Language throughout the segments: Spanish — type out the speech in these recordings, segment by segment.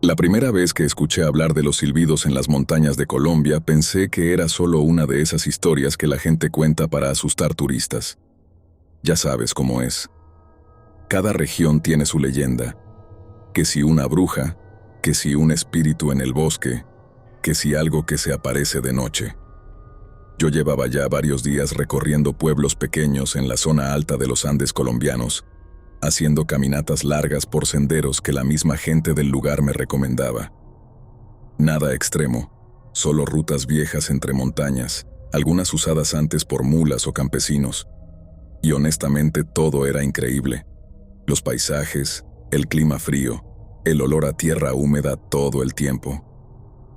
La primera vez que escuché hablar de los silbidos en las montañas de Colombia, pensé que era solo una de esas historias que la gente cuenta para asustar turistas. Ya sabes cómo es. Cada región tiene su leyenda. Que si una bruja, que si un espíritu en el bosque, que si algo que se aparece de noche. Yo llevaba ya varios días recorriendo pueblos pequeños en la zona alta de los Andes colombianos, haciendo caminatas largas por senderos que la misma gente del lugar me recomendaba. Nada extremo, solo rutas viejas entre montañas, algunas usadas antes por mulas o campesinos. Y honestamente todo era increíble. Los paisajes, el clima frío, el olor a tierra húmeda todo el tiempo.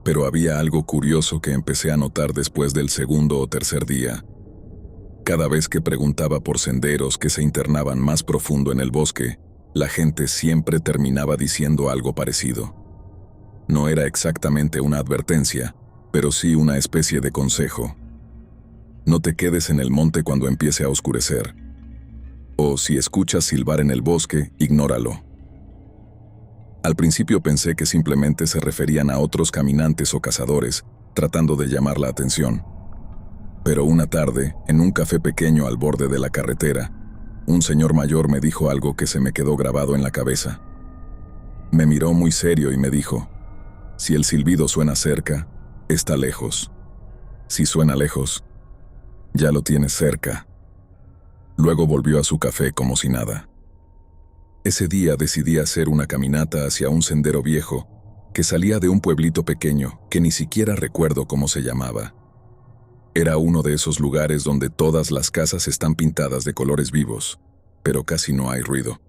Pero había algo curioso que empecé a notar después del segundo o tercer día. Cada vez que preguntaba por senderos que se internaban más profundo en el bosque, la gente siempre terminaba diciendo algo parecido. No era exactamente una advertencia, pero sí una especie de consejo. No te quedes en el monte cuando empiece a oscurecer. O si escuchas silbar en el bosque, ignóralo. Al principio pensé que simplemente se referían a otros caminantes o cazadores, tratando de llamar la atención. Pero una tarde, en un café pequeño al borde de la carretera, un señor mayor me dijo algo que se me quedó grabado en la cabeza. Me miró muy serio y me dijo: si el silbido suena cerca, está lejos. Si suena lejos, ya lo tienes cerca. Luego volvió a su café como si nada. Ese día decidí hacer una caminata hacia un sendero viejo que salía de un pueblito pequeño que ni siquiera recuerdo cómo se llamaba. Era uno de esos lugares donde todas las casas están pintadas de colores vivos, pero casi no hay ruido.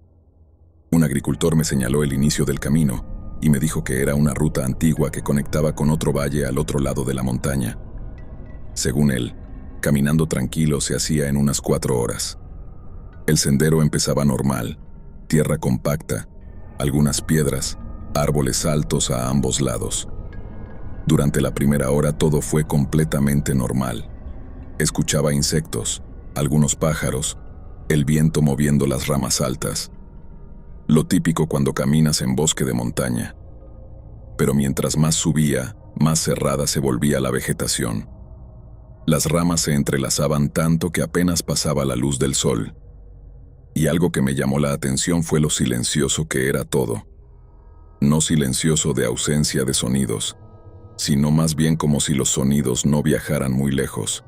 Un agricultor me señaló el inicio del camino y me dijo que era una ruta antigua que conectaba con otro valle al otro lado de la montaña. Según él, caminando tranquilo se hacía en unas 4 horas. El sendero empezaba normal, tierra compacta, algunas piedras, árboles altos a ambos lados. Durante la primera hora todo fue completamente normal. Escuchaba insectos, algunos pájaros, el viento moviendo las ramas altas. Lo típico cuando caminas en bosque de montaña. Pero mientras más subía, más cerrada se volvía la vegetación. Las ramas se entrelazaban tanto que apenas pasaba la luz del sol. Y algo que me llamó la atención fue lo silencioso que era todo. No silencioso de ausencia de sonidos, sino más bien como si los sonidos no viajaran muy lejos.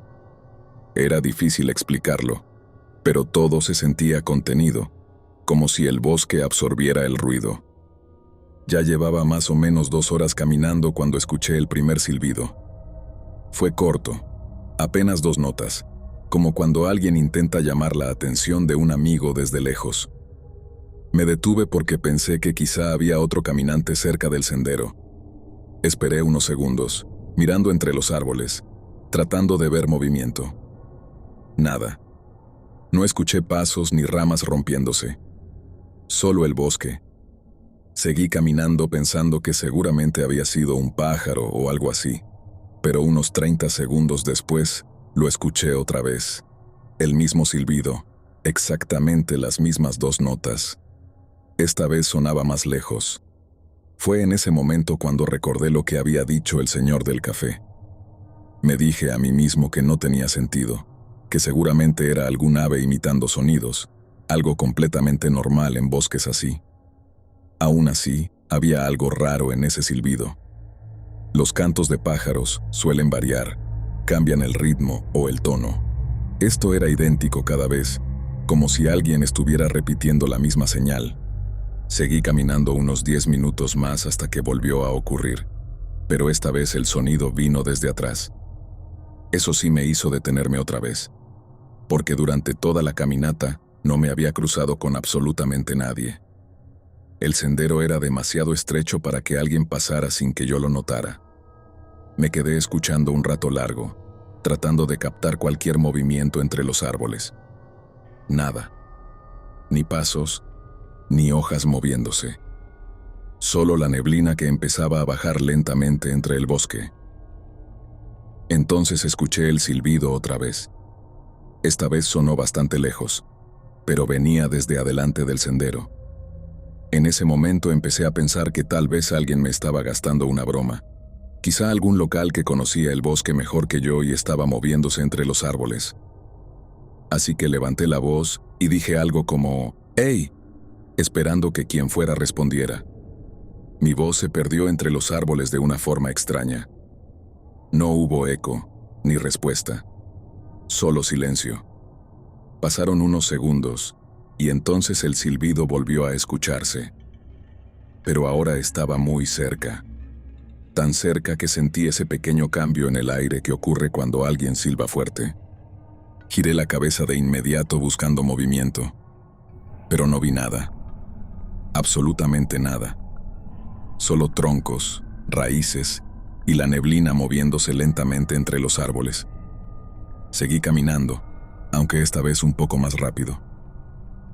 Era difícil explicarlo, pero todo se sentía contenido, como si el bosque absorbiera el ruido. Ya llevaba más o menos 2 horas caminando cuando escuché el primer silbido. Fue corto, apenas 2 notas, como cuando alguien intenta llamar la atención de un amigo desde lejos. Me detuve porque pensé que quizá había otro caminante cerca del sendero. Esperé unos segundos, mirando entre los árboles, tratando de ver movimiento. Nada. No escuché pasos ni ramas rompiéndose. Solo el bosque. Seguí caminando pensando que seguramente había sido un pájaro o algo así, pero unos 30 segundos después, lo escuché otra vez. El mismo silbido, exactamente las mismas 2 notas. Esta vez sonaba más lejos. Fue en ese momento cuando recordé lo que había dicho el señor del café. Me dije a mí mismo que no tenía sentido, que seguramente era algún ave imitando sonidos, algo completamente normal en bosques así. Aún así, había algo raro en ese silbido. Los cantos de pájaros suelen variar, cambian el ritmo o el tono. Esto era idéntico cada vez, como si alguien estuviera repitiendo la misma señal. Seguí caminando unos 10 minutos más hasta que volvió a ocurrir, pero esta vez el sonido vino desde atrás. Eso sí me hizo detenerme otra vez, porque durante toda la caminata no me había cruzado con absolutamente nadie. El sendero era demasiado estrecho para que alguien pasara sin que yo lo notara. Me quedé escuchando un rato largo, tratando de captar cualquier movimiento entre los árboles. Nada. Ni pasos, ni hojas moviéndose. Solo la neblina que empezaba a bajar lentamente entre el bosque. Entonces escuché el silbido otra vez. Esta vez sonó bastante lejos, pero venía desde adelante del sendero. En ese momento empecé a pensar que tal vez alguien me estaba gastando una broma. Quizá algún local que conocía el bosque mejor que yo y estaba moviéndose entre los árboles. Así que levanté la voz y dije algo como «¡Hey!», esperando que quien fuera respondiera. Mi voz se perdió entre los árboles de una forma extraña. No hubo eco, ni respuesta. Solo silencio. Pasaron unos segundos, y entonces el silbido volvió a escucharse. Pero ahora estaba muy cerca. Tan cerca que sentí ese pequeño cambio en el aire que ocurre cuando alguien silba fuerte. Giré la cabeza de inmediato buscando movimiento, pero no vi nada. Absolutamente nada. Solo troncos, raíces y la neblina moviéndose lentamente entre los árboles. Seguí caminando, aunque esta vez un poco más rápido.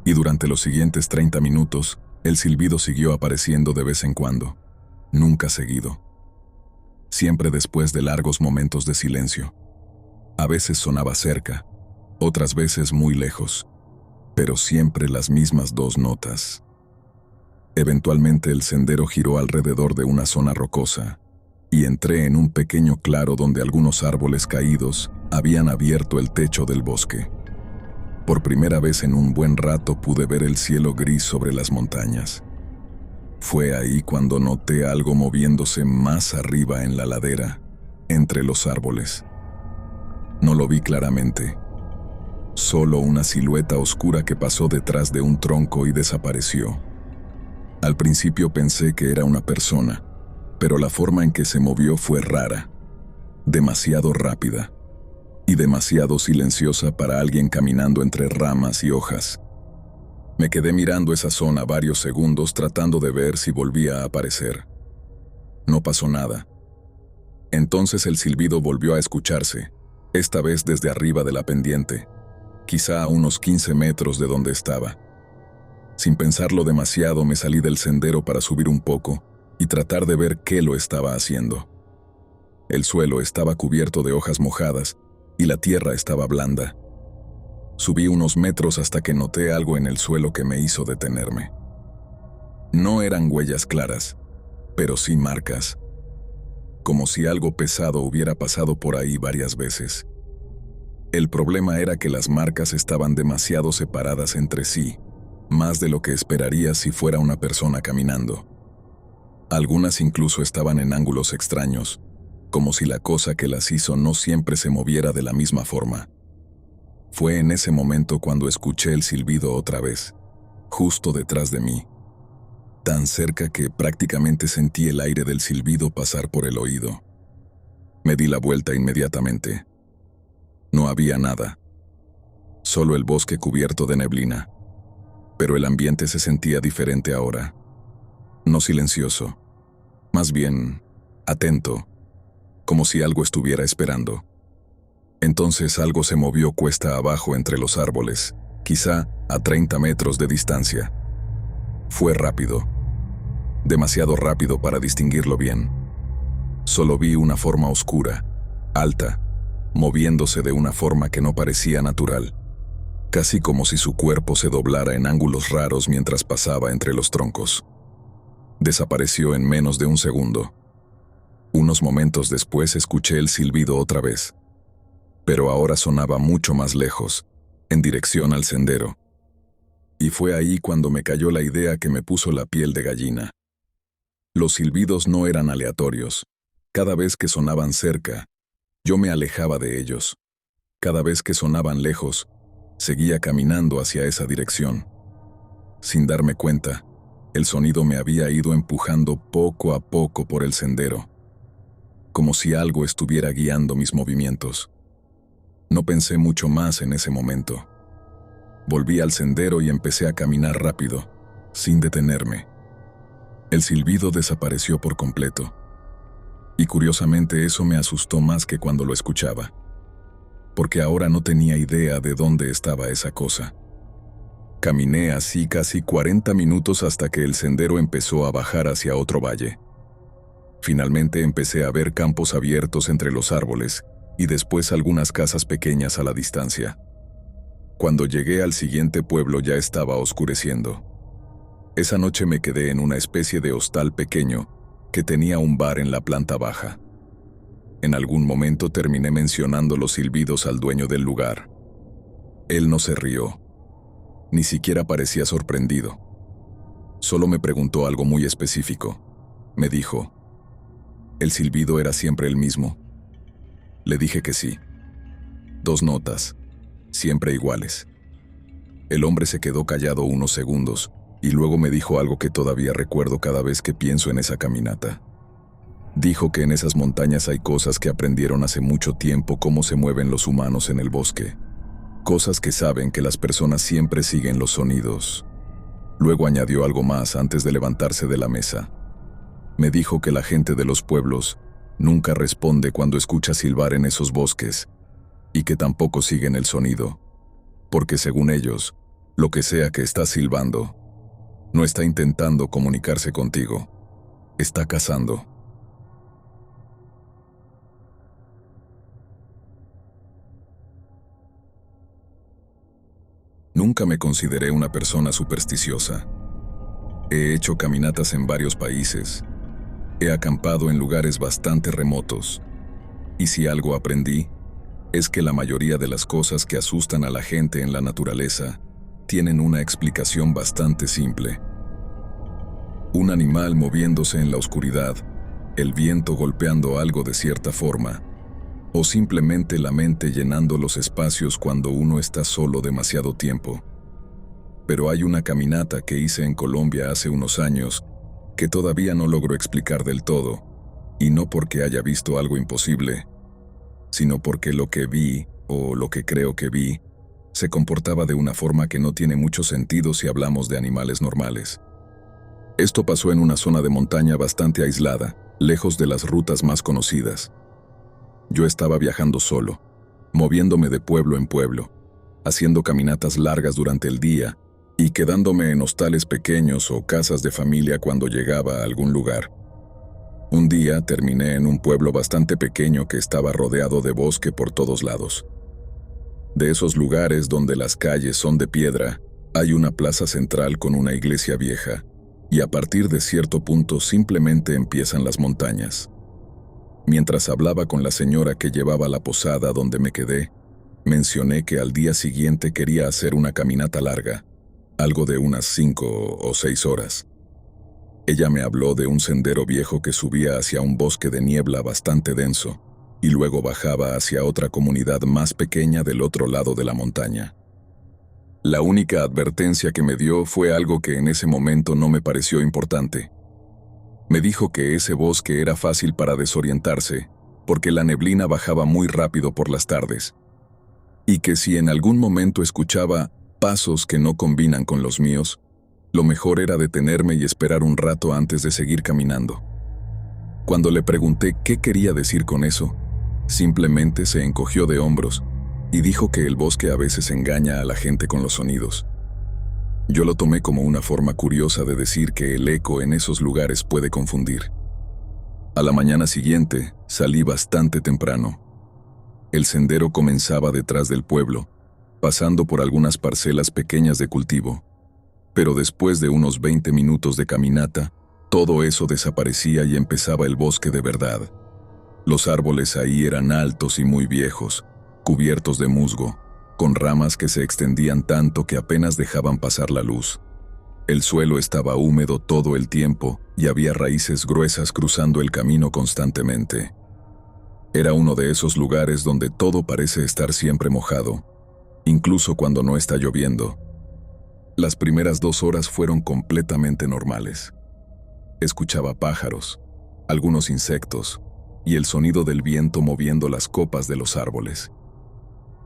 Y durante los siguientes 30 minutos, el silbido siguió apareciendo de vez en cuando, nunca seguido. Siempre después de largos momentos de silencio. A veces sonaba cerca, otras veces muy lejos, pero siempre las mismas dos notas. Eventualmente el sendero giró alrededor de una zona rocosa, y entré en un pequeño claro donde algunos árboles caídos habían abierto el techo del bosque. Por primera vez en un buen rato pude ver el cielo gris sobre las montañas. Fue ahí cuando noté algo moviéndose más arriba en la ladera, entre los árboles. No lo vi claramente. Solo una silueta oscura que pasó detrás de un tronco y desapareció. Al principio pensé que era una persona, pero la forma en que se movió fue rara, demasiado rápida y demasiado silenciosa para alguien caminando entre ramas y hojas. Me quedé mirando esa zona varios segundos tratando de ver si volvía a aparecer. No pasó nada. Entonces el silbido volvió a escucharse, esta vez desde arriba de la pendiente, quizá a unos 15 metros de donde estaba. Sin pensarlo demasiado me salí del sendero para subir un poco y tratar de ver qué lo estaba haciendo. El suelo estaba cubierto de hojas mojadas y la tierra estaba blanda. Subí unos metros hasta que noté algo en el suelo que me hizo detenerme. No eran huellas claras, pero sí marcas, como si algo pesado hubiera pasado por ahí varias veces. El problema era que las marcas estaban demasiado separadas entre sí, más de lo que esperaría si fuera una persona caminando. Algunas incluso estaban en ángulos extraños, como si la cosa que las hizo no siempre se moviera de la misma forma. Fue en ese momento cuando escuché el silbido otra vez, justo detrás de mí, tan cerca que prácticamente sentí el aire del silbido pasar por el oído. Me di la vuelta inmediatamente. No había nada, solo el bosque cubierto de neblina, pero el ambiente se sentía diferente ahora. No silencioso, más bien atento, como si algo estuviera esperando. Entonces algo se movió cuesta abajo entre los árboles, quizá a 30 metros de distancia. Fue rápido, demasiado rápido para distinguirlo bien. Solo vi una forma oscura, alta, moviéndose de una forma que no parecía natural, casi como si su cuerpo se doblara en ángulos raros mientras pasaba entre los troncos. Desapareció en menos de un segundo. Unos momentos después escuché el silbido otra vez, pero ahora sonaba mucho más lejos, en dirección al sendero. Y fue ahí cuando me cayó la idea que me puso la piel de gallina. Los silbidos no eran aleatorios. Cada vez que sonaban cerca, yo me alejaba de ellos. Cada vez que sonaban lejos, seguía caminando hacia esa dirección. Sin darme cuenta, el sonido me había ido empujando poco a poco por el sendero, como si algo estuviera guiando mis movimientos. No pensé mucho más en ese momento. Volví al sendero y empecé a caminar rápido, sin detenerme. El silbido desapareció por completo. Y curiosamente eso me asustó más que cuando lo escuchaba, porque ahora no tenía idea de dónde estaba esa cosa. Caminé así casi 40 minutos hasta que el sendero empezó a bajar hacia otro valle. Finalmente empecé a ver campos abiertos entre los árboles y después algunas casas pequeñas a la distancia. Cuando llegué al siguiente pueblo ya estaba oscureciendo. Esa noche me quedé en una especie de hostal pequeño que tenía un bar en la planta baja. En algún momento terminé mencionando los silbidos al dueño del lugar. Él no se rió, ni siquiera parecía sorprendido. Solo me preguntó algo muy específico. Me dijo, ¿el silbido era siempre el mismo? Le dije que sí. 2 notas, siempre iguales. El hombre se quedó callado unos segundos y luego me dijo algo que todavía recuerdo cada vez que pienso en esa caminata. Dijo que en esas montañas hay cosas que aprendieron hace mucho tiempo cómo se mueven los humanos en el bosque. Cosas que saben que las personas siempre siguen los sonidos. Luego añadió algo más antes de levantarse de la mesa. Me dijo que la gente de los pueblos nunca responde cuando escucha silbar en esos bosques y que tampoco siguen el sonido, porque según ellos, lo que sea que está silbando, no está intentando comunicarse contigo, está cazando. Nunca me consideré una persona supersticiosa. He hecho caminatas en varios países. He acampado en lugares bastante remotos. Y si algo aprendí, es que la mayoría de las cosas que asustan a la gente en la naturaleza tienen una explicación bastante simple. Un animal moviéndose en la oscuridad, el viento golpeando algo de cierta forma, o simplemente la mente llenando los espacios cuando uno está solo demasiado tiempo. Pero hay una caminata que hice en Colombia hace unos años que todavía no logro explicar del todo, y no porque haya visto algo imposible, sino porque lo que vi, o lo que creo que vi, se comportaba de una forma que no tiene mucho sentido si hablamos de animales normales. Esto pasó en una zona de montaña bastante aislada, lejos de las rutas más conocidas. Yo estaba viajando solo, moviéndome de pueblo en pueblo, haciendo caminatas largas durante el día y quedándome en hostales pequeños o casas de familia cuando llegaba a algún lugar. Un día terminé en un pueblo bastante pequeño que estaba rodeado de bosque por todos lados. De esos lugares donde las calles son de piedra, hay una plaza central con una iglesia vieja, y a partir de cierto punto simplemente empiezan las montañas. Mientras hablaba con la señora que llevaba la posada donde me quedé, mencioné que al día siguiente quería hacer una caminata larga, algo de unas 5 o 6 horas. Ella me habló de un sendero viejo que subía hacia un bosque de niebla bastante denso y luego bajaba hacia otra comunidad más pequeña del otro lado de la montaña. La única advertencia que me dio fue algo que en ese momento no me pareció importante. Me dijo que ese bosque era fácil para desorientarse, porque la neblina bajaba muy rápido por las tardes, y que si en algún momento escuchaba pasos que no combinan con los míos, lo mejor era detenerme y esperar un rato antes de seguir caminando. Cuando le pregunté qué quería decir con eso, simplemente se encogió de hombros y dijo que el bosque a veces engaña a la gente con los sonidos. Yo lo tomé como una forma curiosa de decir que el eco en esos lugares puede confundir. A la mañana siguiente, salí bastante temprano. El sendero comenzaba detrás del pueblo, pasando por algunas parcelas pequeñas de cultivo. Pero después de unos 20 minutos de caminata, todo eso desaparecía y empezaba el bosque de verdad. Los árboles ahí eran altos y muy viejos, cubiertos de musgo, con ramas que se extendían tanto que apenas dejaban pasar la luz. El suelo estaba húmedo todo el tiempo y había raíces gruesas cruzando el camino constantemente. Era uno de esos lugares donde todo parece estar siempre mojado, incluso cuando no está lloviendo. Las primeras 2 horas fueron completamente normales. Escuchaba pájaros, algunos insectos, y el sonido del viento moviendo las copas de los árboles.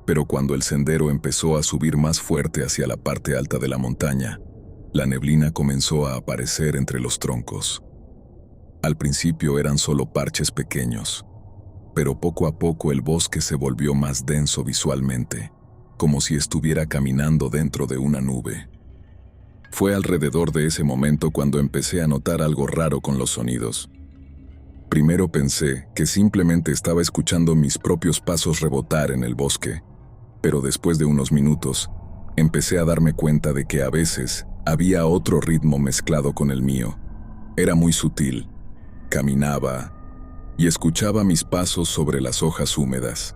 Pero cuando el sendero empezó a subir más fuerte hacia la parte alta de la montaña, la neblina comenzó a aparecer entre los troncos. Al principio eran solo parches pequeños, pero poco a poco el bosque se volvió más denso visualmente, como si estuviera caminando dentro de una nube. Fue alrededor de ese momento cuando empecé a notar algo raro con los sonidos. Primero pensé que simplemente estaba escuchando mis propios pasos rebotar en el bosque, pero después de unos minutos, empecé a darme cuenta de que a veces Había otro ritmo mezclado con el mío. Era muy sutil. Caminaba y escuchaba mis pasos sobre las hojas húmedas.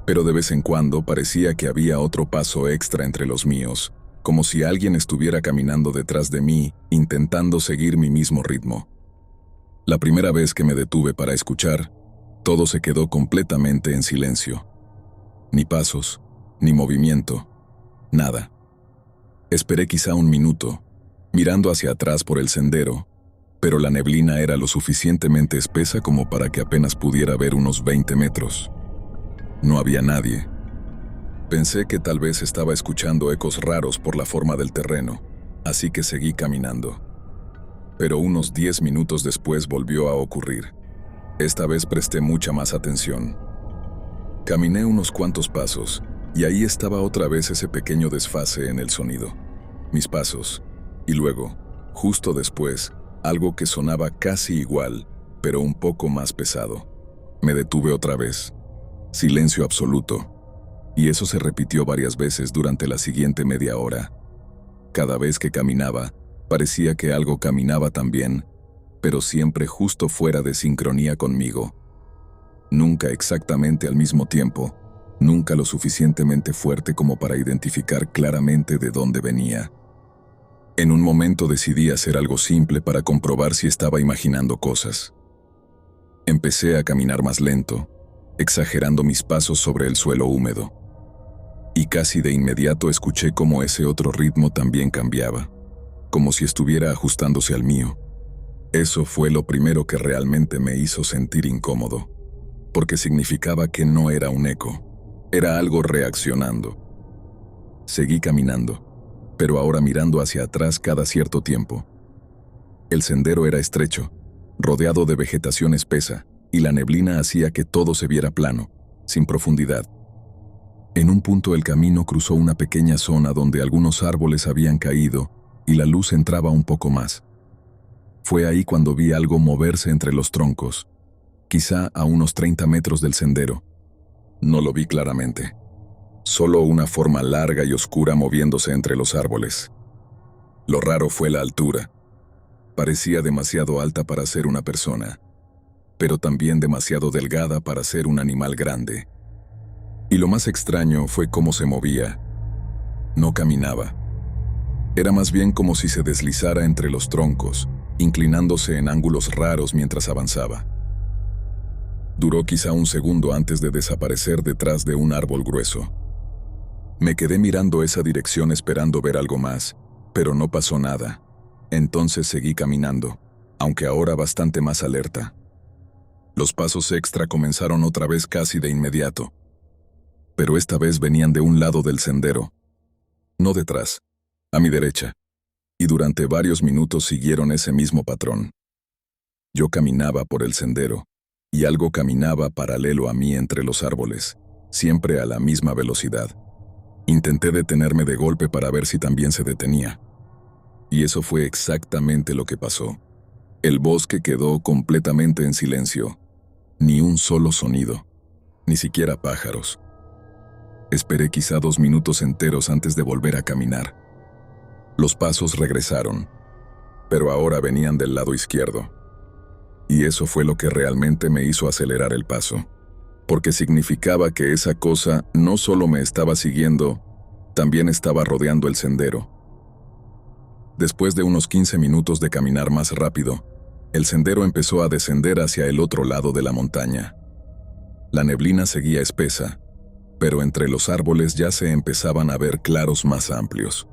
Pero de vez en cuando parecía que había otro paso extra entre los míos, como si alguien estuviera caminando detrás de mí, intentando seguir mi mismo ritmo. La primera vez que me detuve para escuchar, todo se quedó completamente en silencio. Ni pasos, ni movimiento, nada. Esperé quizá un minuto, mirando hacia atrás por el sendero, pero la neblina era lo suficientemente espesa como para que apenas pudiera ver unos 20 metros. No había nadie. Pensé que tal vez estaba escuchando ecos raros por la forma del terreno, así que seguí caminando. Pero unos 10 minutos después volvió a ocurrir. Esta vez presté mucha más atención. Caminé unos cuantos pasos, y ahí estaba otra vez ese pequeño desfase en el sonido. Mis pasos, y luego, justo después, algo que sonaba casi igual, pero un poco más pesado. Me detuve otra vez. Silencio absoluto. Y eso se repitió varias veces durante la siguiente media hora. Cada vez que caminaba, parecía que algo caminaba también, pero siempre justo fuera de sincronía conmigo. Nunca exactamente al mismo tiempo, nunca lo suficientemente fuerte como para identificar claramente de dónde venía. En un momento decidí hacer algo simple para comprobar si estaba imaginando cosas. Empecé a caminar más lento, exagerando mis pasos sobre el suelo húmedo. Y casi de inmediato escuché cómo ese otro ritmo también cambiaba, como si estuviera ajustándose al mío. Eso fue lo primero que realmente me hizo sentir incómodo, porque significaba que no era un eco, era algo reaccionando. Seguí caminando, pero ahora mirando hacia atrás cada cierto tiempo. El sendero era estrecho, rodeado de vegetación espesa, y la neblina hacía que todo se viera plano, sin profundidad. En un punto el camino cruzó una pequeña zona donde algunos árboles habían caído y la luz entraba un poco más. Fue ahí cuando vi algo moverse entre los troncos, quizá a unos 30 metros del sendero. No lo vi claramente. Solo una forma larga y oscura moviéndose entre los árboles. Lo raro fue la altura. Parecía demasiado alta para ser una persona, pero también demasiado delgada para ser un animal grande. Y lo más extraño fue cómo se movía. No caminaba. Era más bien como si se deslizara entre los troncos, inclinándose en ángulos raros mientras avanzaba. Duró quizá un segundo antes de desaparecer detrás de un árbol grueso. Me quedé mirando esa dirección esperando ver algo más, pero no pasó nada. Entonces seguí caminando, aunque ahora bastante más alerta. Los pasos extra comenzaron otra vez casi de inmediato, pero esta vez venían de un lado del sendero, no detrás, a mi derecha, y durante varios minutos siguieron ese mismo patrón. Yo caminaba por el sendero, y algo caminaba paralelo a mí entre los árboles, siempre a la misma velocidad. Intenté detenerme de golpe para ver si también se detenía. Y eso fue exactamente lo que pasó. El bosque quedó completamente en silencio. Ni un solo sonido, ni siquiera pájaros. Esperé quizá 2 minutos enteros antes de volver a caminar. Los pasos regresaron, pero ahora venían del lado izquierdo. Y eso fue lo que realmente me hizo acelerar el paso, porque significaba que esa cosa no solo me estaba siguiendo, también estaba rodeando el sendero. Después de unos 15 minutos de caminar más rápido, el sendero empezó a descender hacia el otro lado de la montaña. La neblina seguía espesa, pero entre los árboles ya se empezaban a ver claros más amplios.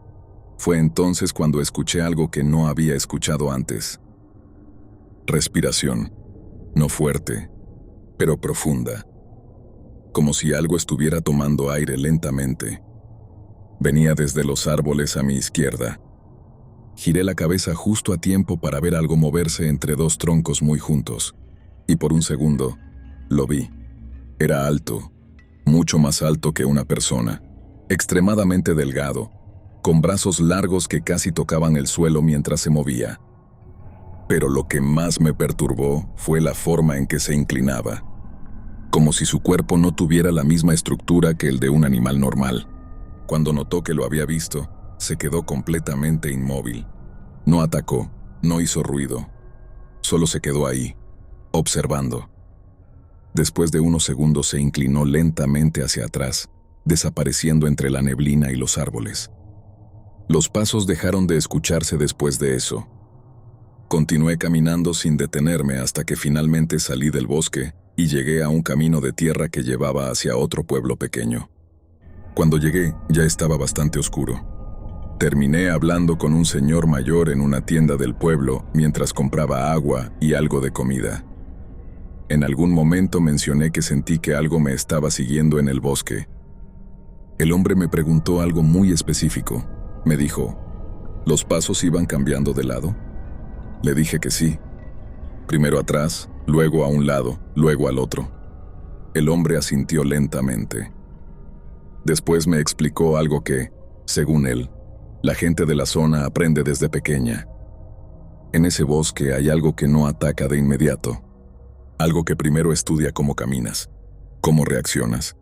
Fue entonces cuando escuché algo que no había escuchado antes. Respiración, no fuerte, pero profunda, como si algo estuviera tomando aire lentamente. Venía desde los árboles a mi izquierda. Giré la cabeza justo a tiempo para ver algo moverse entre 2 troncos muy juntos, y por un segundo, lo vi. Era alto, mucho más alto que una persona, extremadamente delgado, con brazos largos que casi tocaban el suelo mientras se movía. Pero lo que más me perturbó fue la forma en que se inclinaba, como si su cuerpo no tuviera la misma estructura que el de un animal normal. Cuando notó que lo había visto, se quedó completamente inmóvil. No atacó, no hizo ruido. Solo se quedó ahí, observando. Después de unos segundos se inclinó lentamente hacia atrás, desapareciendo entre la neblina y los árboles. Los pasos dejaron de escucharse después de eso. Continué caminando sin detenerme hasta que finalmente salí del bosque y llegué a un camino de tierra que llevaba hacia otro pueblo pequeño. Cuando llegué, ya estaba bastante oscuro. Terminé hablando con un señor mayor en una tienda del pueblo mientras compraba agua y algo de comida. En algún momento mencioné que sentí que algo me estaba siguiendo en el bosque. El hombre me preguntó algo muy específico. Me dijo, ¿los pasos iban cambiando de lado? Le dije que sí. Primero atrás, luego a un lado, luego al otro. El hombre asintió lentamente. Después me explicó algo que, según él, la gente de la zona aprende desde pequeña. En ese bosque hay algo que no ataca de inmediato. Algo que primero estudia cómo caminas, cómo reaccionas.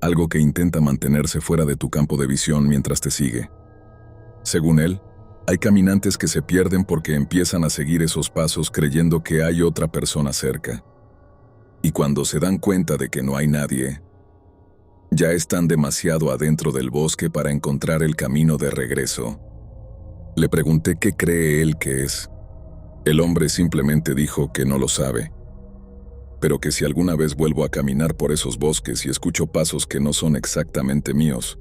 Algo que intenta mantenerse fuera de tu campo de visión mientras te sigue. Según él, hay caminantes que se pierden porque empiezan a seguir esos pasos creyendo que hay otra persona cerca. Y cuando se dan cuenta de que no hay nadie, ya están demasiado adentro del bosque para encontrar el camino de regreso. Le pregunté qué cree él que es. El hombre simplemente dijo que no lo sabe, pero que si alguna vez vuelvo a caminar por esos bosques y escucho pasos que no son exactamente míos,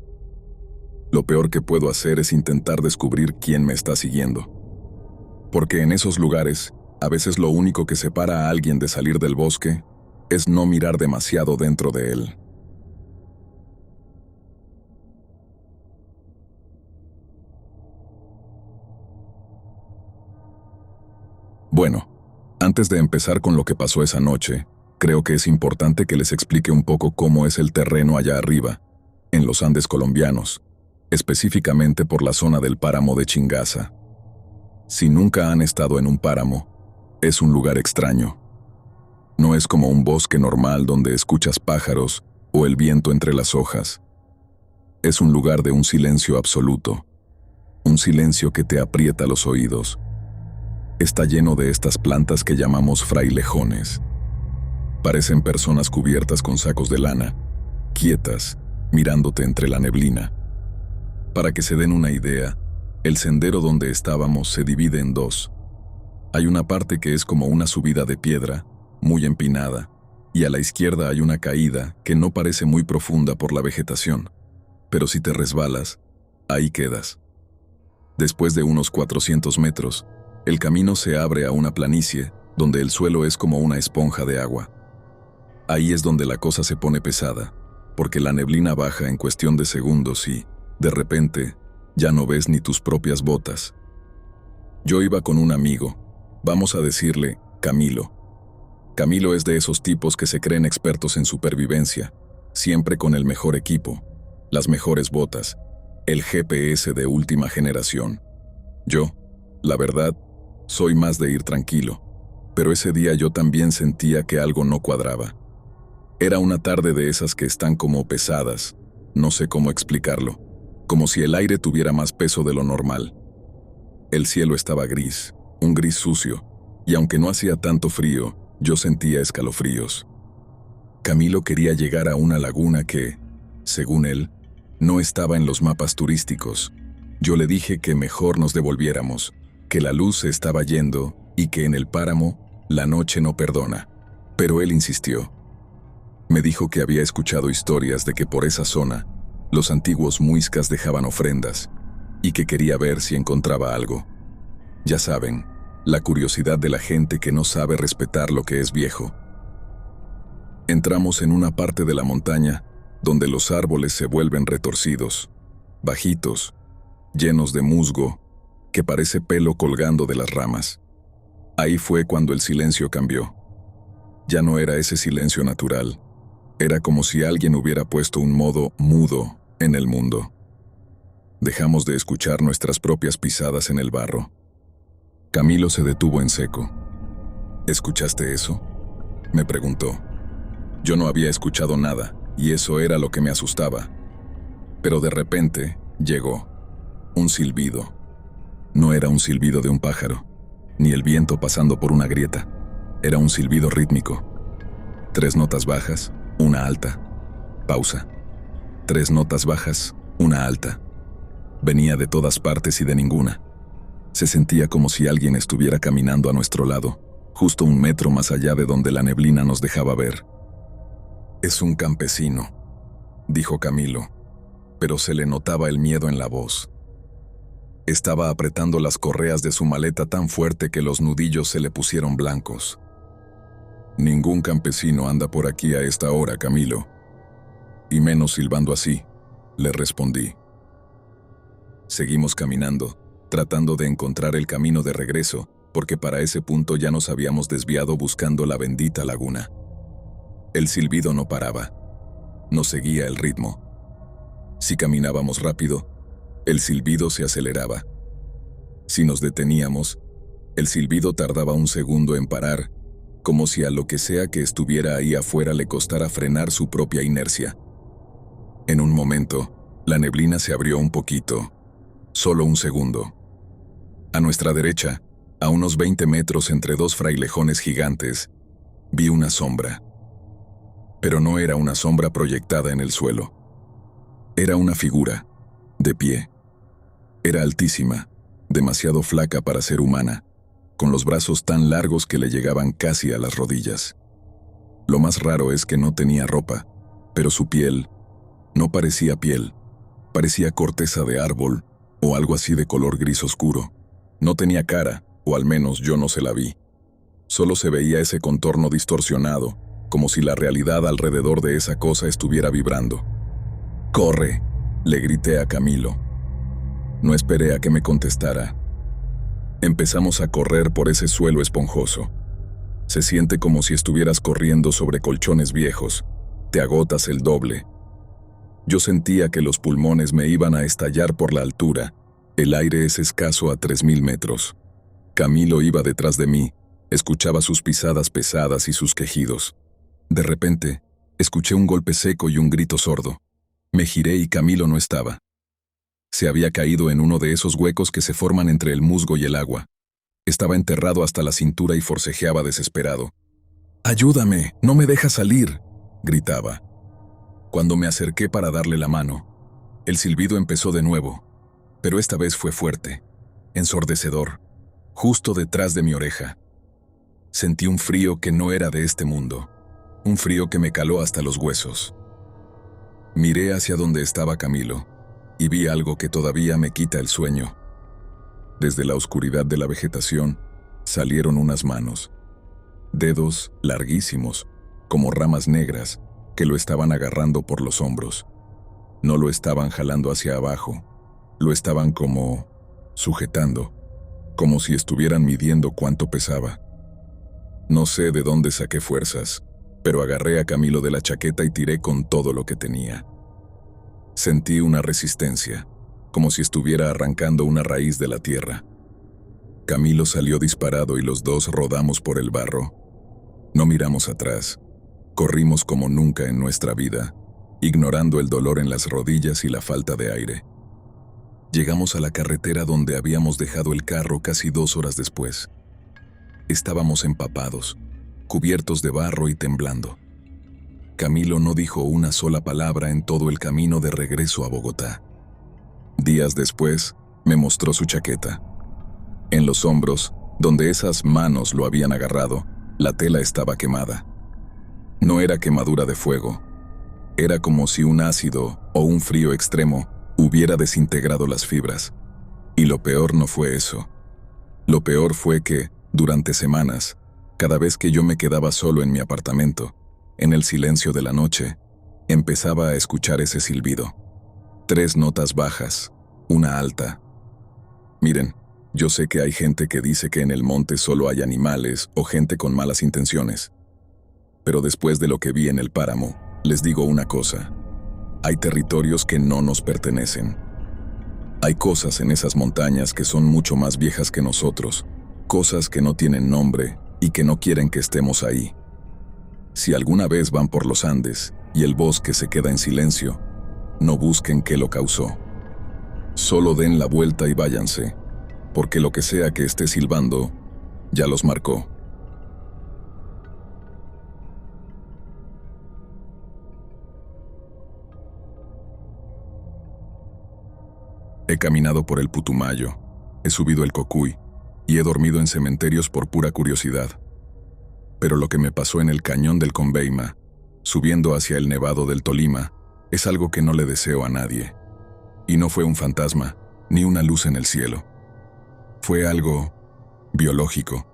lo peor que puedo hacer es intentar descubrir quién me está siguiendo. Porque en esos lugares, a veces lo único que separa a alguien de salir del bosque es no mirar demasiado dentro de él. Bueno, antes de empezar con lo que pasó esa noche, creo que es importante que les explique un poco cómo es el terreno allá arriba, en los Andes colombianos, específicamente por la zona del páramo de Chingaza. Si nunca han estado en un páramo, es un lugar extraño. No es como un bosque normal donde escuchas pájaros o el viento entre las hojas. Es un lugar de un silencio absoluto, un silencio que te aprieta los oídos. Está lleno de estas plantas que llamamos frailejones. Parecen personas cubiertas con sacos de lana, quietas, mirándote entre la neblina. Para que se den una idea, el sendero donde estábamos se divide en dos. Hay una parte que es como una subida de piedra, muy empinada, y a la izquierda hay una caída que no parece muy profunda por la vegetación, pero si te resbalas, ahí quedas. Después de unos 400 metros, el camino se abre a una planicie donde el suelo es como una esponja de agua. Ahí es donde la cosa se pone pesada, porque la neblina baja en cuestión de segundos y, de repente, ya no ves ni tus propias botas. Yo iba con un amigo, vamos a decirle Camilo. Camilo es de esos tipos que se creen expertos en supervivencia, siempre con el mejor equipo, las mejores botas, el GPS de última generación. Yo, la verdad, soy más de ir tranquilo, pero ese día yo también sentía que algo no cuadraba. Era una tarde de esas que están como pesadas, no sé cómo explicarlo, como si el aire tuviera más peso de lo normal. El cielo estaba gris, un gris sucio, y aunque no hacía tanto frío, yo sentía escalofríos. Camilo quería llegar a una laguna que, según él, no estaba en los mapas turísticos. Yo le dije que mejor nos devolviéramos, que la luz se estaba yendo y que en el páramo la noche no perdona, pero él insistió. Me dijo que había escuchado historias de que por esa zona los antiguos muiscas dejaban ofrendas y que quería ver si encontraba algo. Ya saben, la curiosidad de la gente que no sabe respetar lo que es viejo. Entramos en una parte de la montaña donde los árboles se vuelven retorcidos, bajitos, llenos de musgo, que parece pelo colgando de las ramas. Ahí fue cuando el silencio cambió. Ya no era ese silencio natural. Era como si alguien hubiera puesto un modo mudo en el mundo. Dejamos de escuchar nuestras propias pisadas en el barro. Camilo se detuvo en seco. ¿Escuchaste eso?, me preguntó. Yo no había escuchado nada, y eso era lo que me asustaba. Pero de repente, llegó. Un silbido. No era un silbido de un pájaro, ni el viento pasando por una grieta. Era un silbido rítmico. 3 notas bajas, una alta. Pausa. 3 notas bajas, una alta. Venía de todas partes y de ninguna. Se sentía como si alguien estuviera caminando a nuestro lado, justo 1 metro más allá de donde la neblina nos dejaba ver. «Es un campesino», dijo Camilo, pero se le notaba el miedo en la voz. Estaba apretando las correas de su maleta tan fuerte que los nudillos se le pusieron blancos. «Ningún campesino anda por aquí a esta hora, Camilo. Y menos silbando así», le respondí. Seguimos caminando, tratando de encontrar el camino de regreso, porque para ese punto ya nos habíamos desviado buscando la bendita laguna. El silbido no paraba. Nos seguía el ritmo. Si caminábamos rápido, el silbido se aceleraba. Si nos deteníamos, el silbido tardaba 1 segundo en parar, como si a lo que sea que estuviera ahí afuera le costara frenar su propia inercia. En un momento, la neblina se abrió un poquito, solo 1 segundo. A nuestra derecha, a unos 20 metros entre 2 frailejones gigantes, vi una sombra. Pero no era una sombra proyectada en el suelo. Era una figura, de pie. Era altísima, demasiado flaca para ser humana, con los brazos tan largos que le llegaban casi a las rodillas. Lo más raro es que no tenía ropa, pero su piel no parecía piel, parecía corteza de árbol o algo así de color gris oscuro. No tenía cara, o al menos yo no se la vi. Solo se veía ese contorno distorsionado, como si la realidad alrededor de esa cosa estuviera vibrando. «¡Corre!», le grité a Camilo. No esperé a que me contestara. Empezamos a correr por ese suelo esponjoso. Se siente como si estuvieras corriendo sobre colchones viejos. Te agotas el doble. Yo sentía que los pulmones me iban a estallar por la altura. El aire es escaso a 3000 metros. Camilo iba detrás de mí. Escuchaba sus pisadas pesadas y sus quejidos. De repente, escuché un golpe seco y un grito sordo. Me giré y Camilo no estaba. Se había caído en uno de esos huecos que se forman entre el musgo y el agua. Estaba enterrado hasta la cintura y forcejeaba desesperado. «¡Ayúdame! ¡No me deja salir!», gritaba. Cuando me acerqué para darle la mano, el silbido empezó de nuevo, pero esta vez fue fuerte, ensordecedor, justo detrás de mi oreja. Sentí un frío que no era de este mundo, un frío que me caló hasta los huesos. Miré hacia donde estaba Camilo y vi algo que todavía me quita el sueño. Desde la oscuridad de la vegetación salieron unas manos, dedos larguísimos, como ramas negras, que lo estaban agarrando por los hombros. No lo estaban jalando hacia abajo, lo estaban como sujetando, como si estuvieran midiendo cuánto pesaba. No sé de dónde saqué fuerzas, pero agarré a Camilo de la chaqueta y tiré con todo lo que tenía. Sentí una resistencia, como si estuviera arrancando una raíz de la tierra. Camilo salió disparado y los dos rodamos por el barro. No miramos atrás. Corrimos como nunca en nuestra vida, ignorando el dolor en las rodillas y la falta de aire. Llegamos a la carretera donde habíamos dejado el carro casi 2 horas después. Estábamos empapados, cubiertos de barro y temblando. Camilo no dijo una sola palabra en todo el camino de regreso a Bogotá. Días después, me mostró su chaqueta. En los hombros, donde esas manos lo habían agarrado, la tela estaba quemada. No era quemadura de fuego. Era como si un ácido o un frío extremo hubiera desintegrado las fibras. Y lo peor no fue eso. Lo peor fue que, durante semanas, cada vez que yo me quedaba solo en mi apartamento, en el silencio de la noche, empezaba a escuchar ese silbido. 3 notas bajas, una alta. Miren, yo sé que hay gente que dice que en el monte solo hay animales o gente con malas intenciones. Pero después de lo que vi en el páramo, les digo una cosa. Hay territorios que no nos pertenecen. Hay cosas en esas montañas que son mucho más viejas que nosotros, cosas que no tienen nombre y que no quieren que estemos ahí. Si alguna vez van por los Andes y el bosque se queda en silencio, no busquen qué lo causó. Solo den la vuelta y váyanse, porque lo que sea que esté silbando, ya los marcó. He caminado por el Putumayo, he subido el Cocuy y he dormido en cementerios por pura curiosidad. Pero lo que me pasó en el cañón del Conveima, subiendo hacia el Nevado del Tolima, es algo que no le deseo a nadie. Y no fue un fantasma, ni una luz en el cielo. Fue algo biológico.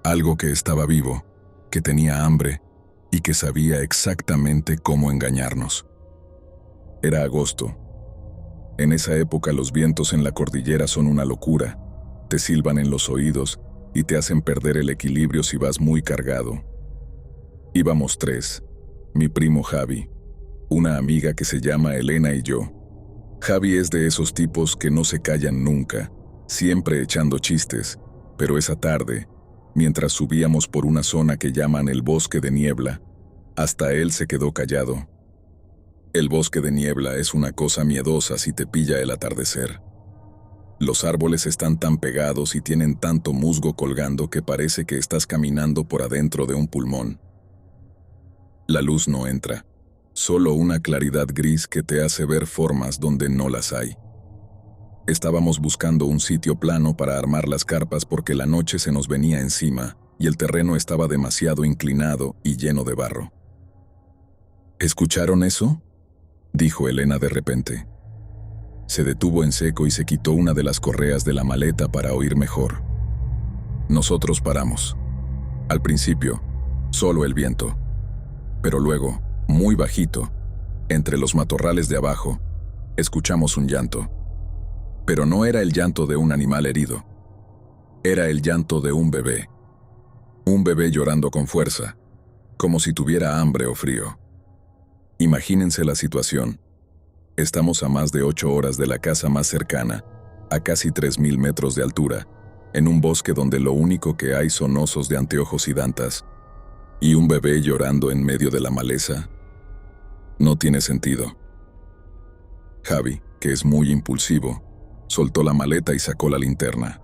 Algo que estaba vivo, que tenía hambre y que sabía exactamente cómo engañarnos. Era agosto. En esa época los vientos en la cordillera son una locura. Te silban en los oídos y te hacen perder el equilibrio si vas muy cargado. Íbamos 3, mi primo Javi, una amiga que se llama Elena y yo. Javi es de esos tipos que no se callan nunca, siempre echando chistes, pero esa tarde, mientras subíamos por una zona que llaman el Bosque de Niebla, hasta él se quedó callado. El Bosque de Niebla es una cosa miedosa si te pilla el atardecer. Los árboles están tan pegados y tienen tanto musgo colgando que parece que estás caminando por adentro de un pulmón. La luz no entra, solo una claridad gris que te hace ver formas donde no las hay. Estábamos buscando un sitio plano para armar las carpas porque la noche se nos venía encima y el terreno estaba demasiado inclinado y lleno de barro. ¿Escucharon eso?, dijo Elena de repente. Se detuvo en seco y se quitó una de las correas de la maleta para oír mejor. Nosotros paramos. Al principio, solo el viento. Pero luego, muy bajito, entre los matorrales de abajo, escuchamos un llanto. Pero no era el llanto de un animal herido. Era el llanto de un bebé. Un bebé llorando con fuerza, como si tuviera hambre o frío. Imagínense la situación. Estamos a más de 8 horas de la casa más cercana, a casi 3.000 metros de altura, en un bosque donde lo único que hay son osos de anteojos y dantas, y un bebé llorando en medio de la maleza. No tiene sentido. Javi, que es muy impulsivo, soltó la maleta y sacó la linterna.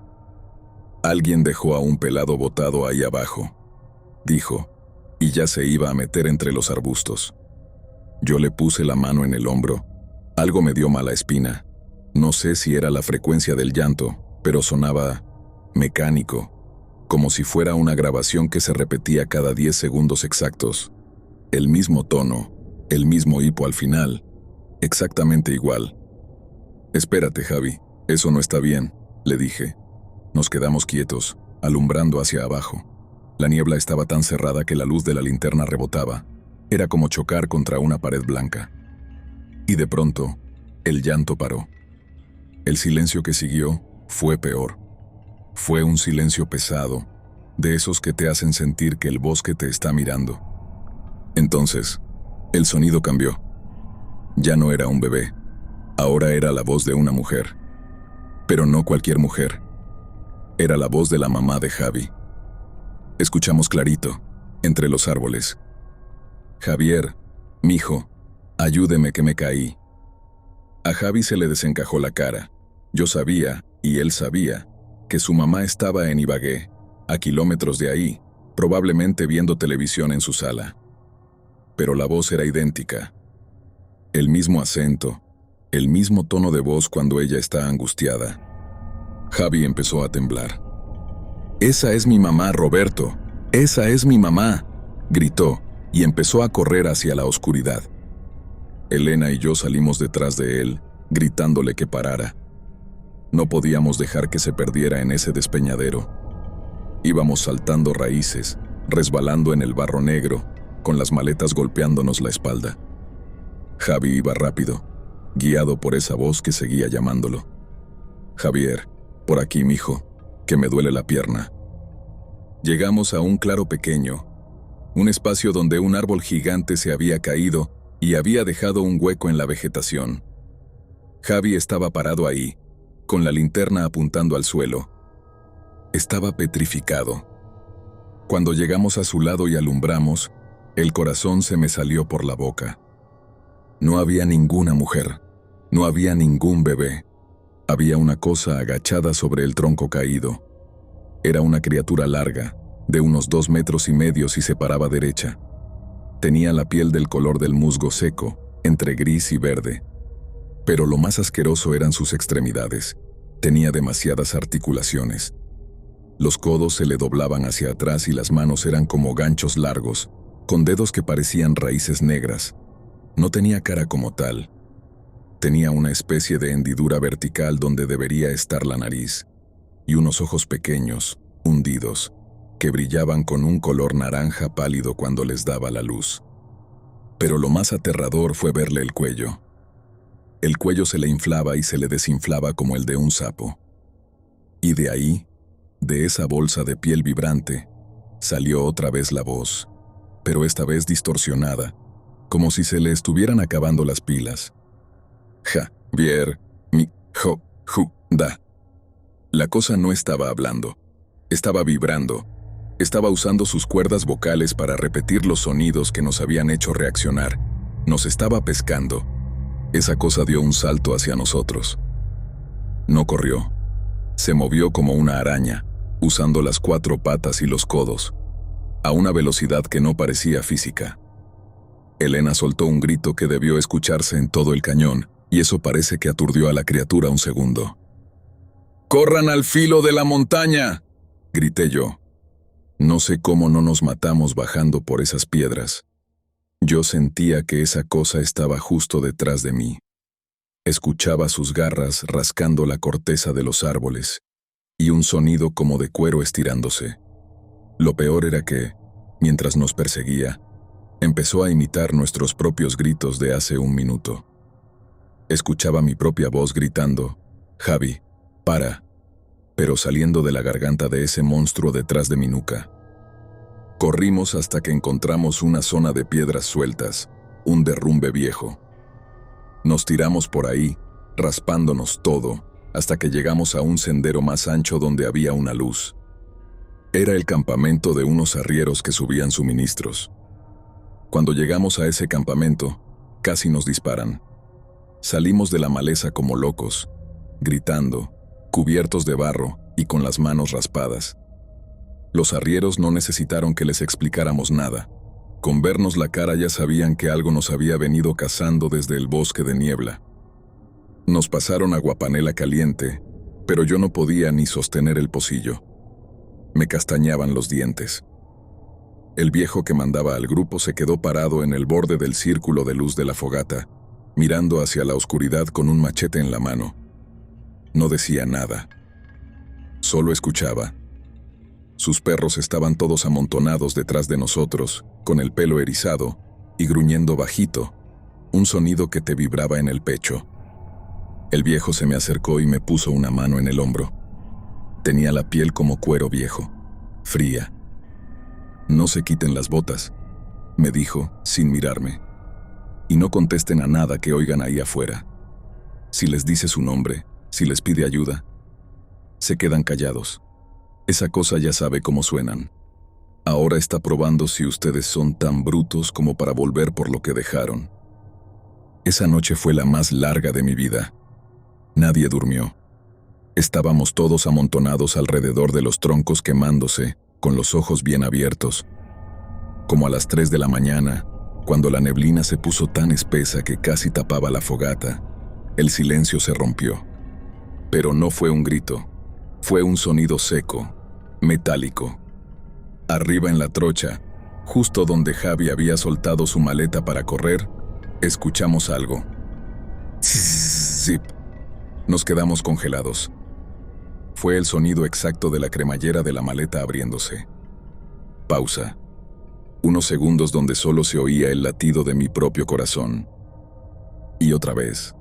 Alguien dejó a un pelado botado ahí abajo, dijo, y ya se iba a meter entre los arbustos. Yo le puse la mano en el hombro. Algo me dio mala espina. No sé si era la frecuencia del llanto, pero sonaba mecánico, como si fuera una grabación que se repetía cada 10 segundos exactos. El mismo tono, el mismo hipo al final, exactamente igual. Espérate, Javi, eso no está bien, le dije. Nos quedamos quietos, alumbrando hacia abajo. La niebla estaba tan cerrada que la luz de la linterna rebotaba. Era como chocar contra una pared blanca. Y de pronto, el llanto paró. El silencio que siguió fue peor. Fue un silencio pesado, de esos que te hacen sentir que el bosque te está mirando. Entonces, el sonido cambió. Ya no era un bebé. Ahora era la voz de una mujer. Pero no cualquier mujer. Era la voz de la mamá de Javi. Escuchamos clarito, entre los árboles. Javier, mijo, ayúdeme que me caí. A Javi se le desencajó la cara. Yo sabía, y él sabía, que su mamá estaba en Ibagué, a kilómetros de ahí, probablemente viendo televisión en su sala. Pero la voz era idéntica. El mismo acento, el mismo tono de voz cuando ella está angustiada. Javi empezó a temblar. «Esa es mi mamá, Roberto. Esa es mi mamá», gritó, y empezó a correr hacia la oscuridad. Elena y yo salimos detrás de él, gritándole que parara. No podíamos dejar que se perdiera en ese despeñadero. Íbamos saltando raíces, resbalando en el barro negro, con las maletas golpeándonos la espalda. Javi iba rápido, guiado por esa voz que seguía llamándolo. «Javier, por aquí, mijo, que me duele la pierna». Llegamos a un claro pequeño, un espacio donde un árbol gigante se había caído y había dejado un hueco en la vegetación. Javi estaba parado ahí, con la linterna apuntando al suelo. Estaba petrificado. Cuando llegamos a su lado y alumbramos, el corazón se me salió por la boca. No había ninguna mujer, no había ningún bebé, Había una cosa agachada sobre el tronco caído. Era una criatura larga, de unos 2,5 metros y se paraba derecha. Tenía la piel del color del musgo seco, entre gris y verde. Pero lo más asqueroso eran sus extremidades. Tenía demasiadas articulaciones. Los codos se le doblaban hacia atrás y las manos eran como ganchos largos, con dedos que parecían raíces negras. No tenía cara como tal. Tenía una especie de hendidura vertical donde debería estar la nariz, y unos ojos pequeños, hundidos, que brillaban con un color naranja pálido cuando les daba la luz. Pero lo más aterrador fue verle el cuello. El cuello se le inflaba y se le desinflaba como el de un sapo. Y de ahí, de esa bolsa de piel vibrante, salió otra vez la voz, pero esta vez distorsionada, como si se le estuvieran acabando las pilas. Javier, mi, jo, ju, da. La cosa no estaba hablando, estaba vibrando, estaba usando sus cuerdas vocales para repetir los sonidos que nos habían hecho reaccionar, nos estaba pescando. Esa cosa dio un salto hacia nosotros. No corrió, se movió como una araña, usando las 4 patas y los codos, a una velocidad que no parecía física. Elena soltó un grito que debió escucharse en todo el cañón, y eso parece que aturdió a la criatura un segundo. ¡Corran al filo de la montaña!, grité yo. No sé cómo no nos matamos bajando por esas piedras. Yo sentía que esa cosa estaba justo detrás de mí. Escuchaba sus garras rascando la corteza de los árboles, y un sonido como de cuero estirándose. Lo peor era que, mientras nos perseguía, empezó a imitar nuestros propios gritos de hace un minuto. Escuchaba mi propia voz gritando, «Javi, para», pero saliendo de la garganta de ese monstruo detrás de mi nuca. Corrimos hasta que encontramos una zona de piedras sueltas, un derrumbe viejo. Nos tiramos por ahí, raspándonos todo, hasta que llegamos a un sendero más ancho donde había una luz. Era el campamento de unos arrieros que subían suministros. Cuando llegamos a ese campamento, casi nos disparan. Salimos de la maleza como locos, gritando, cubiertos de barro y con las manos raspadas. Los arrieros no necesitaron que les explicáramos nada. Con vernos la cara ya sabían que algo nos había venido cazando desde el bosque de niebla. Nos pasaron aguapanela caliente, pero yo no podía ni sostener el pocillo. Me castañaban los dientes. El viejo que mandaba al grupo se quedó parado en el borde del círculo de luz de la fogata, mirando hacia la oscuridad con un machete en la mano. No decía nada. Solo escuchaba. Sus perros estaban todos amontonados detrás de nosotros, con el pelo erizado y gruñendo bajito, un sonido que te vibraba en el pecho. El viejo se me acercó y me puso una mano en el hombro. Tenía la piel como cuero viejo, fría. «No se quiten las botas», me dijo, sin mirarme. «Y no contesten a nada que oigan ahí afuera. Si les dice su nombre, si les pide ayuda, se quedan callados. Esa cosa ya sabe cómo suenan. Ahora está probando si ustedes son tan brutos como para volver por lo que dejaron». Esa noche fue la más larga de mi vida. Nadie durmió. Estábamos todos amontonados alrededor de los troncos quemándose, con los ojos bien abiertos. Como a las 3 de la mañana, cuando la neblina se puso tan espesa que casi tapaba la fogata, el silencio se rompió. Pero no fue un grito, fue un sonido seco, metálico. Arriba en la trocha, justo donde Javi había soltado su maleta para correr, escuchamos algo. Zip. Nos quedamos congelados. Fue el sonido exacto de la cremallera de la maleta abriéndose. Pausa. Unos segundos donde solo se oía el latido de mi propio corazón. Y otra vez.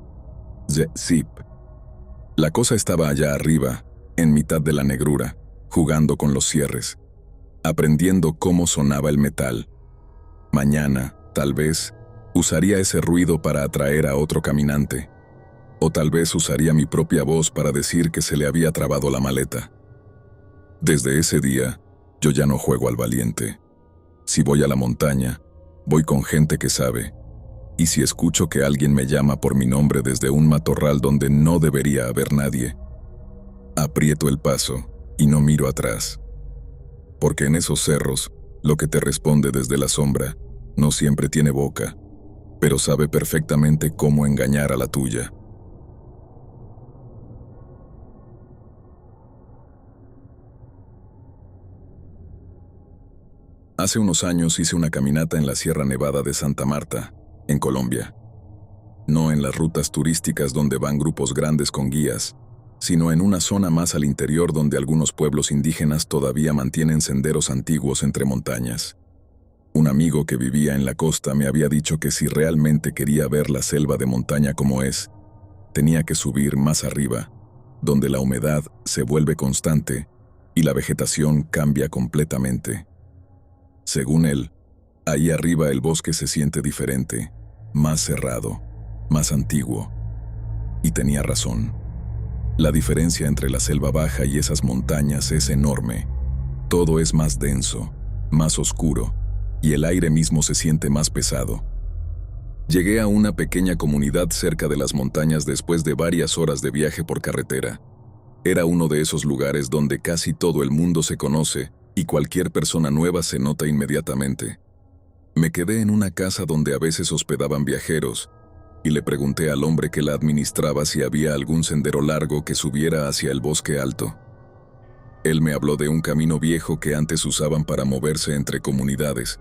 Zip. La cosa estaba allá arriba, en mitad de la negrura, jugando con los cierres, aprendiendo cómo sonaba el metal. Mañana, tal vez, usaría ese ruido para atraer a otro caminante. O tal vez usaría mi propia voz para decir que se le había trabado la maleta. Desde ese día, yo ya no juego al valiente. Si voy a la montaña, voy con gente que sabe. Y si escucho que alguien me llama por mi nombre desde un matorral donde no debería haber nadie, aprieto el paso y no miro atrás. Porque en esos cerros, lo que te responde desde la sombra no siempre tiene boca, pero sabe perfectamente cómo engañar a la tuya. Hace unos años hice una caminata en la Sierra Nevada de Santa Marta, en Colombia. No en las rutas turísticas donde van grupos grandes con guías, sino en una zona más al interior donde algunos pueblos indígenas todavía mantienen senderos antiguos entre montañas. Un amigo que vivía en la costa me había dicho que si realmente quería ver la selva de montaña como es, tenía que subir más arriba, donde la humedad se vuelve constante y la vegetación cambia completamente. Según él, ahí arriba el bosque se siente diferente, más cerrado, más antiguo. Y tenía razón. La diferencia entre la selva baja y esas montañas es enorme. Todo es más denso, más oscuro, y el aire mismo se siente más pesado. Llegué a una pequeña comunidad cerca de las montañas después de varias horas de viaje por carretera. Era uno de esos lugares donde casi todo el mundo se conoce y cualquier persona nueva se nota inmediatamente. Me quedé en una casa donde a veces hospedaban viajeros y le pregunté al hombre que la administraba si había algún sendero largo que subiera hacia el bosque alto. Él me habló de un camino viejo que antes usaban para moverse entre comunidades,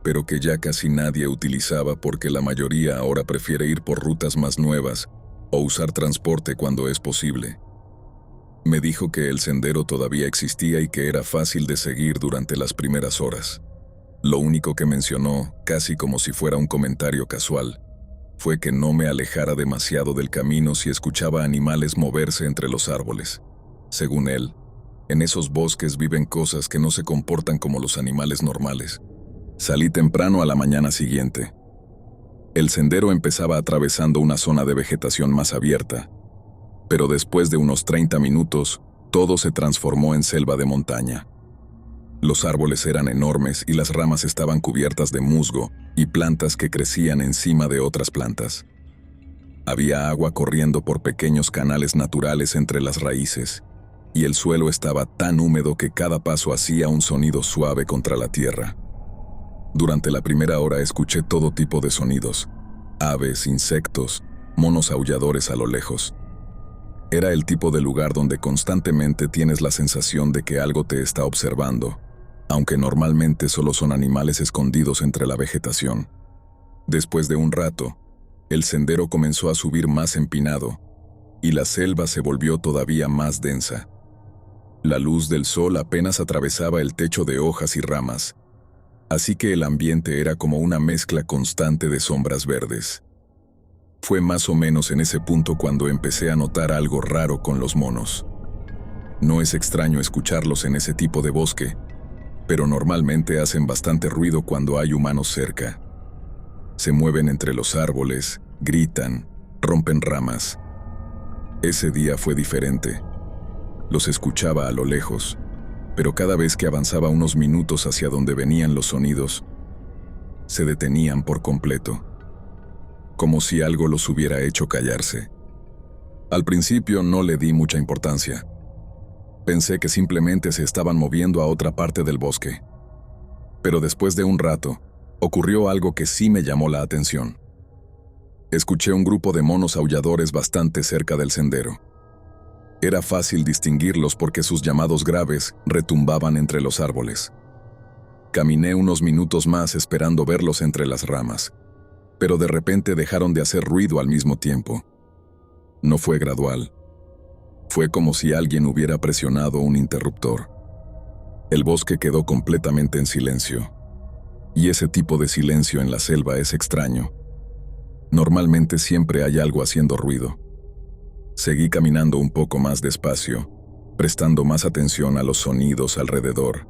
pero que ya casi nadie utilizaba porque la mayoría ahora prefiere ir por rutas más nuevas o usar transporte cuando es posible. Me dijo que el sendero todavía existía y que era fácil de seguir durante las primeras horas. Lo único que mencionó, casi como si fuera un comentario casual, fue que no me alejara demasiado del camino si escuchaba animales moverse entre los árboles. Según él, en esos bosques viven cosas que no se comportan como los animales normales. Salí temprano a la mañana siguiente. El sendero empezaba atravesando una zona de vegetación más abierta, pero después de unos 30 minutos, todo se transformó en selva de montaña. Los árboles eran enormes y las ramas estaban cubiertas de musgo y plantas que crecían encima de otras plantas. Había agua corriendo por pequeños canales naturales entre las raíces, y el suelo estaba tan húmedo que cada paso hacía un sonido suave contra la tierra. Durante la primera hora escuché todo tipo de sonidos: aves, insectos, monos aulladores a lo lejos. Era el tipo de lugar donde constantemente tienes la sensación de que algo te está observando, aunque normalmente solo son animales escondidos entre la vegetación. Después de un rato, el sendero comenzó a subir más empinado, y la selva se volvió todavía más densa. La luz del sol apenas atravesaba el techo de hojas y ramas, así que el ambiente era como una mezcla constante de sombras verdes. Fue más o menos en ese punto cuando empecé a notar algo raro con los monos. No es extraño escucharlos en ese tipo de bosque, pero normalmente hacen bastante ruido cuando hay humanos cerca. Se mueven entre los árboles, gritan, rompen ramas. Ese día fue diferente. Los escuchaba a lo lejos, pero cada vez que avanzaba unos minutos hacia donde venían los sonidos, se detenían por completo, como si algo los hubiera hecho callarse. Al principio no le di mucha importancia. Pensé que simplemente se estaban moviendo a otra parte del bosque. Pero después de un rato, ocurrió algo que sí me llamó la atención. Escuché un grupo de monos aulladores bastante cerca del sendero. Era fácil distinguirlos porque sus llamados graves retumbaban entre los árboles. Caminé unos minutos más esperando verlos entre las ramas, pero de repente dejaron de hacer ruido al mismo tiempo. No fue gradual. Fue como si alguien hubiera presionado un interruptor. El bosque quedó completamente en silencio. Y ese tipo de silencio en la selva es extraño. Normalmente siempre hay algo haciendo ruido. Seguí caminando un poco más despacio, prestando más atención a los sonidos alrededor.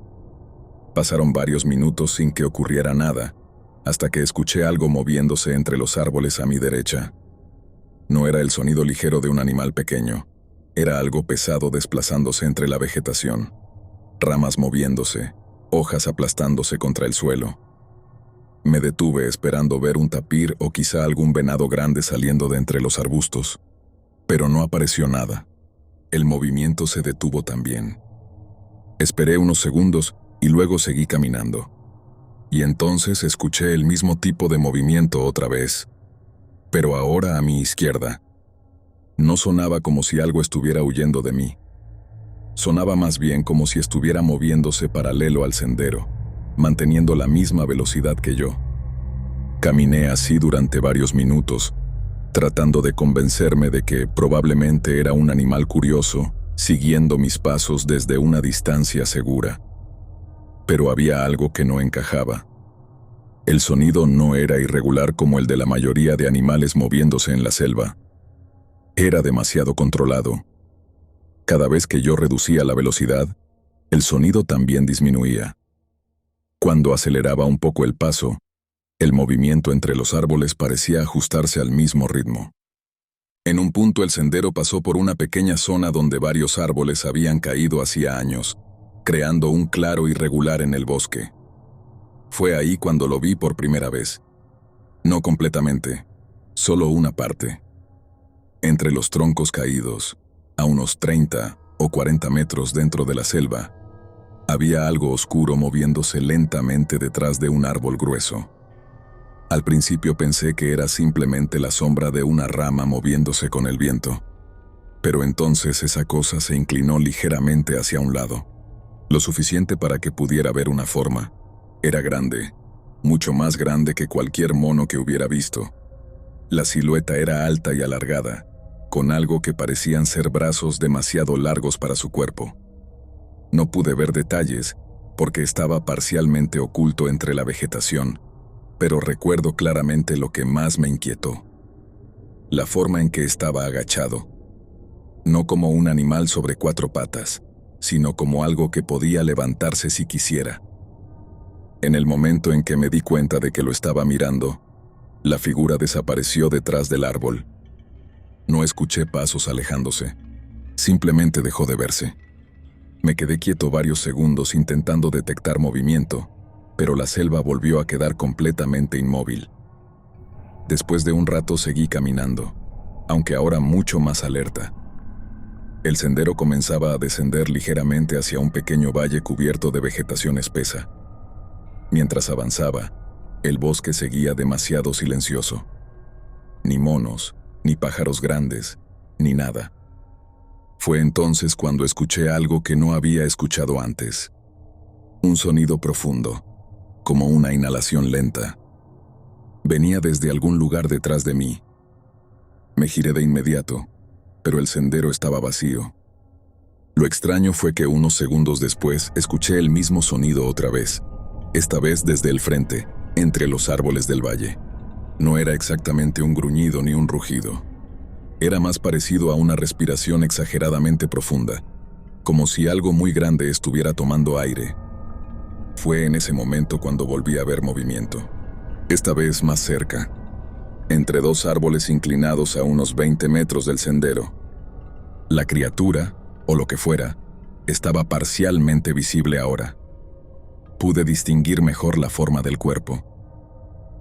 Pasaron varios minutos sin que ocurriera nada, hasta que escuché algo moviéndose entre los árboles a mi derecha. No era el sonido ligero de un animal pequeño, era algo pesado desplazándose entre la vegetación. Ramas moviéndose, hojas aplastándose contra el suelo. Me detuve esperando ver un tapir o quizá algún venado grande saliendo de entre los arbustos, pero no apareció nada. El movimiento se detuvo también. Esperé unos segundos y luego seguí caminando. Y entonces escuché el mismo tipo de movimiento otra vez, pero ahora a mi izquierda. No sonaba como si algo estuviera huyendo de mí. Sonaba más bien como si estuviera moviéndose paralelo al sendero, manteniendo la misma velocidad que yo. Caminé así durante varios minutos, tratando de convencerme de que probablemente era un animal curioso, siguiendo mis pasos desde una distancia segura. Pero había algo que no encajaba. El sonido no era irregular como el de la mayoría de animales moviéndose en la selva. Era demasiado controlado. Cada vez que yo reducía la velocidad, el sonido también disminuía. Cuando aceleraba un poco el paso, el movimiento entre los árboles parecía ajustarse al mismo ritmo. En un punto el sendero pasó por una pequeña zona donde varios árboles habían caído hacía años, creando un claro irregular en el bosque. Fue ahí cuando lo vi por primera vez. No completamente, solo una parte. Entre los troncos caídos, a unos 30 o 40 metros dentro de la selva, había algo oscuro moviéndose lentamente detrás de un árbol grueso. Al principio pensé que era simplemente la sombra de una rama moviéndose con el viento. Pero entonces esa cosa se inclinó ligeramente hacia un lado, lo suficiente para que pudiera ver una forma. Era grande, mucho más grande que cualquier mono que hubiera visto. La silueta era alta y alargada, con algo que parecían ser brazos demasiado largos para su cuerpo. No pude ver detalles, porque estaba parcialmente oculto entre la vegetación, pero recuerdo claramente lo que más me inquietó: la forma en que estaba agachado. No como un animal sobre 4 patas, sino como algo que podía levantarse si quisiera. En el momento en que me di cuenta de que lo estaba mirando, la figura desapareció detrás del árbol. No escuché pasos alejándose, simplemente dejó de verse. Me quedé quieto varios segundos intentando detectar movimiento, pero la selva volvió a quedar completamente inmóvil. Después de un rato seguí caminando, aunque ahora mucho más alerta. El sendero comenzaba a descender ligeramente hacia un pequeño valle cubierto de vegetación espesa. Mientras avanzaba, el bosque seguía demasiado silencioso. Ni monos, ni pájaros grandes, ni nada. Fue entonces cuando escuché algo que no había escuchado antes. Un sonido profundo, como una inhalación lenta. Venía desde algún lugar detrás de mí. Me giré de inmediato, pero el sendero estaba vacío. Lo extraño fue que unos segundos después escuché el mismo sonido otra vez, esta vez desde el frente, entre los árboles del valle. No era exactamente un gruñido ni un rugido. Era más parecido a una respiración exageradamente profunda, como si algo muy grande estuviera tomando aire. Fue en ese momento cuando volví a ver movimiento. Esta vez más cerca, entre 2 árboles inclinados a unos 20 metros del sendero. La criatura, o lo que fuera, estaba parcialmente visible ahora. Pude distinguir mejor la forma del cuerpo.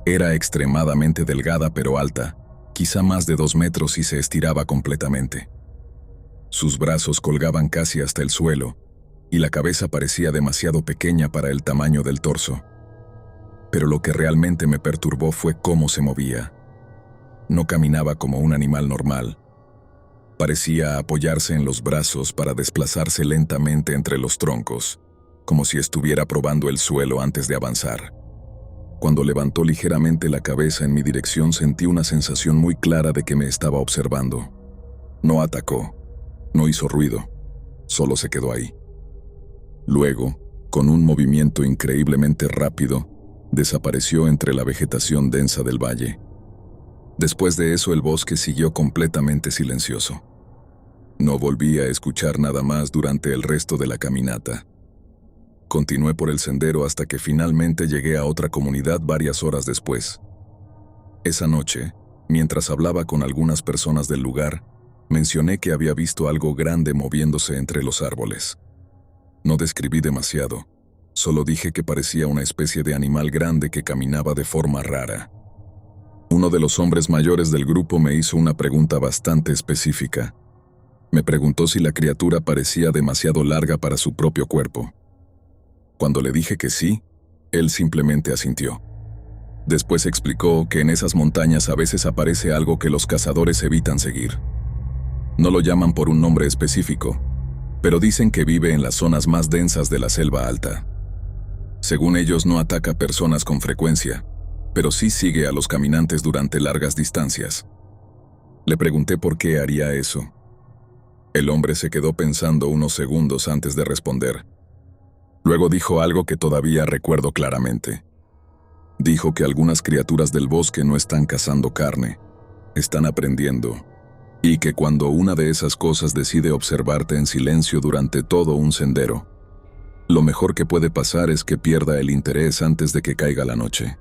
Era extremadamente delgada pero alta, quizá más de 2 metros, y se estiraba completamente. Sus brazos colgaban casi hasta el suelo, y la cabeza parecía demasiado pequeña para el tamaño del torso. Pero lo que realmente me perturbó fue cómo se movía. No caminaba como un animal normal. Parecía apoyarse en los brazos para desplazarse lentamente entre los troncos, como si estuviera probando el suelo antes de avanzar. Cuando levantó ligeramente la cabeza en mi dirección, sentí una sensación muy clara de que me estaba observando. No atacó, no hizo ruido, solo se quedó ahí. Luego, con un movimiento increíblemente rápido, desapareció entre la vegetación densa del valle. Después de eso, el bosque siguió completamente silencioso. No volví a escuchar nada más durante el resto de la caminata. Continué por el sendero hasta que finalmente llegué a otra comunidad varias horas después. Esa noche, mientras hablaba con algunas personas del lugar, mencioné que había visto algo grande moviéndose entre los árboles. No describí demasiado, Solo dije que parecía una especie de animal grande que caminaba de forma rara. Uno de los hombres mayores del grupo me hizo una pregunta bastante específica. Me preguntó si la criatura parecía demasiado larga para su propio cuerpo. Cuando le dije que sí, él simplemente asintió. Después explicó que en esas montañas a veces aparece algo que los cazadores evitan seguir. No lo llaman por un nombre específico, pero dicen que vive en las zonas más densas de la selva alta. Según ellos, no ataca personas con frecuencia, pero sí sigue a los caminantes durante largas distancias. Le pregunté por qué haría eso. El hombre se quedó pensando unos segundos antes de responder. Luego dijo algo que todavía recuerdo claramente. Dijo que algunas criaturas del bosque no están cazando carne, están aprendiendo, y que cuando una de esas cosas decide observarte en silencio durante todo un sendero, lo mejor que puede pasar es que pierda el interés antes de que caiga la noche.